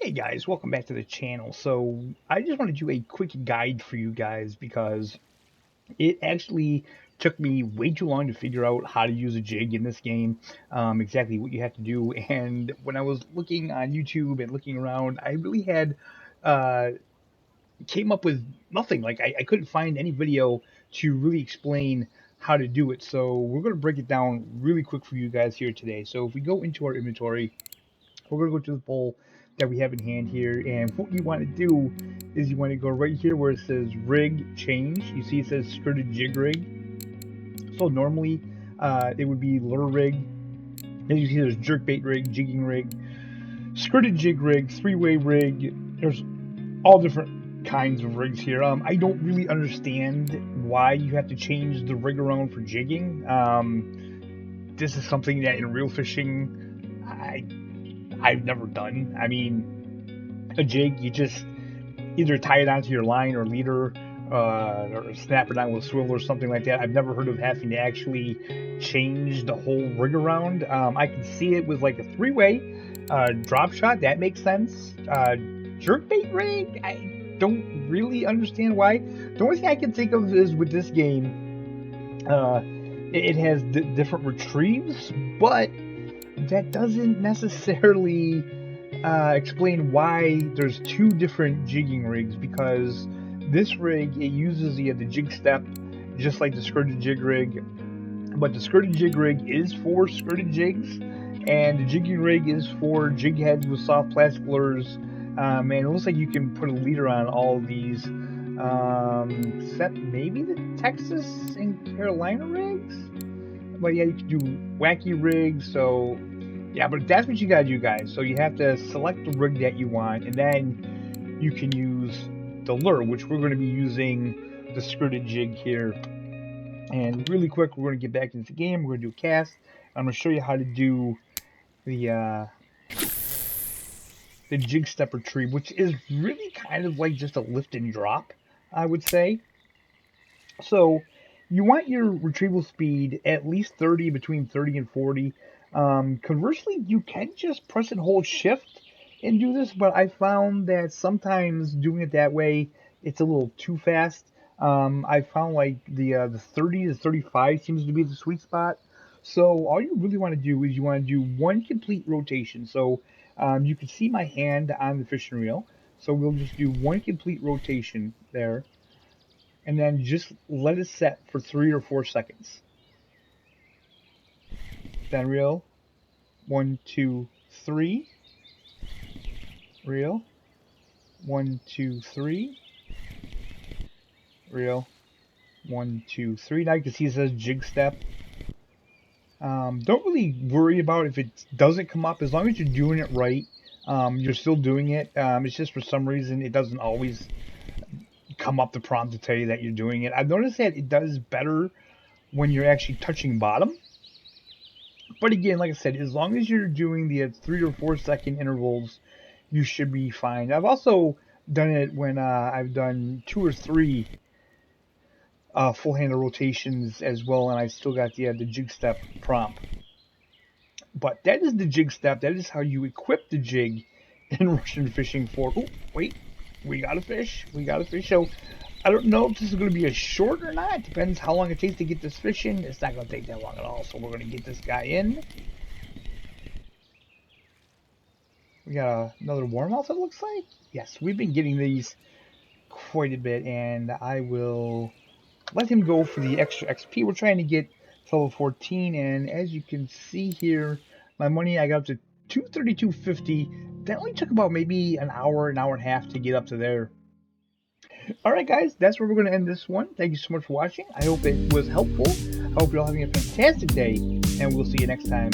Hey guys, welcome back to the channel. So I just want to do a quick guide for you guys because it actually took me way too long to figure out how to use a jig in this game, exactly what you have to do. And when I was looking on YouTube and looking around, I really had uh, came up with nothing. Like I couldn't find any video to really explain how to do it. So we're going to break it down really quick for you guys here today. So if we go into our inventory, we're going to go to the bowl that we have in hand here, and what you want to do is you want to go right here where it says rig change. You see it says skirted jig rig. So normally it would be lure rig. As you see, there's jerkbait rig, jigging rig, skirted jig rig, three-way rig. There's all different kinds of rigs here. I don't really understand why you have to change the rig around for jigging. This is something that in real fishing I've never done. I mean, a jig, you just either tie it onto your line or leader, or snap it on with a swivel or something like that. I've never heard of having to actually change the whole rig around. I can see it with like a three-way drop shot. That makes sense. Jerkbait rig, I don't really understand why. The only thing I can think of is with this game, it has different retrieves, but that doesn't necessarily explain why there's two different jigging rigs, because this rig, it uses the jig step just like the skirted jig rig, but the skirted jig rig is for skirted jigs and the jigging rig is for jig heads with soft plastic lures. And it looks like you can put a leader on all of these, except maybe the Texas and Carolina rigs. But yeah, you can do wacky rigs. So yeah, but that's what you gotta do, guys. So you have to select the rig that you want, and then you can use the lure, which we're going to be using the skirted jig here. And really quick, we're going to get back into the game. We're going to do a cast. I'm going to show you how to do the jig step retrieve, which is really kind of like just a lift and drop, I would say. So you want your retrieval speed at least 30, between 30 and 40. Conversely, you can just press and hold shift and do this, but I found that sometimes doing it that way, it's a little too fast. I found like the 30 to 35 seems to be the sweet spot. So all you really want to do is you want to do one complete rotation. So you can see my hand on the fishing reel. So we'll just do one complete rotation there, and then just let it set for 3 or 4 seconds. Then reel, 1, 2, 3. Reel, 1, 2, 3. Reel, 1, 2, 3. Now you can see it says jig step. Don't really worry about if it doesn't come up, as long as you're doing it right. You're still doing it. It's just for some reason it doesn't always come up the prompt to tell you that you're doing it. I've noticed that it does better when you're actually touching bottom. But again, like I said, as long as you're doing the 3 or 4 second intervals, you should be fine. I've also done it when I've done 2 or 3 full handle rotations as well, and I still got the jig step prompt. But that is the jig step. That is how you equip the jig in Russian fishing for. Oh, wait, we got a fish. We got a fish. So I don't know if this is going to be a short or not. It depends how long it takes to get this fish in. It's not going to take that long at all. So we're going to get this guy in. We got another warmouth, it looks like. Yes, we've been getting these quite a bit, and I will let him go for the extra XP. We're trying to get to level 14, and as you can see here, my money, I got up to 232.50. That only took about maybe an hour and a half to get up to there. Alright guys, that's where we're going to end this one. Thank you so much for watching. I hope it was helpful. I hope you're all having a fantastic day, and we'll see you next time.